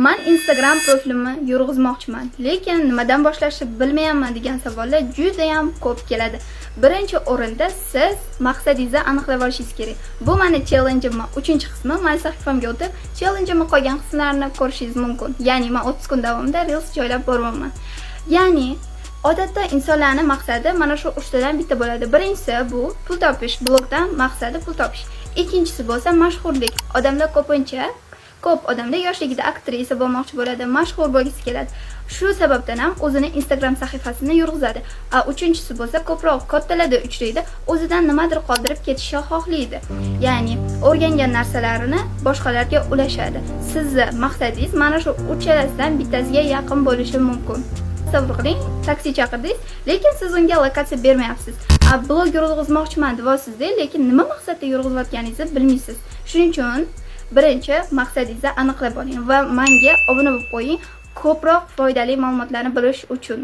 Men Instagram profilimni yurg'izmoqchiman, lekin nimadan boshlashni bilmayapman degan savollar juda ham ko'p keladi. Birinchi o'rinda siz maqsadingizni aniqlab olishingiz kerak. Bu meni challenge'imning 3-qismi. Men sahifamga o'tib, challenge'imning qolgan qismlarini ko'rishingiz mumkin. Ya'ni men 30 kun davomida reels joylab boryapman. Ya'ni odatda insonlarning maqsadi mana shu 3 tadan bitta bo'ladi. Birinchisi bu pul topish, blogdan maqsadi pul topish. Ikkinchisi bo'lsa mashhurlik. Odamlar ko'p odamlar yoshligida aktrisa bo'lmoqchi bo'ladi, mashhur bo'lgisi keladi. Shu sababdan ham o'zini Instagram sahifasini yurg'izadi. Uchinchisi bo'lsa ko'proq kattalarda uchraydi, o'zidan nimadir qoldirib ketishni xohlaydi. Ya'ni o'rgangan narsalarini boshqalarga ulashadi. Sizni maqsadingiz mana shu uchalasidan bittasiga yaqin bo'lishi mumkin. Tasavvur qiling, taksi chaqirdingiz, lekin siz unga lokatsiya bermayapsiz. Blog yurg'izmoqchiman deyapsiz-da, lekin nima maqsadda yurg'izayotganingizni bilmaysiz. Shuning uchun birinchi maqsadingizni aniqlab oling va menga obuna bo'lib qo'ying, ko'proq foydali ma'lumotlarni bilish uchun.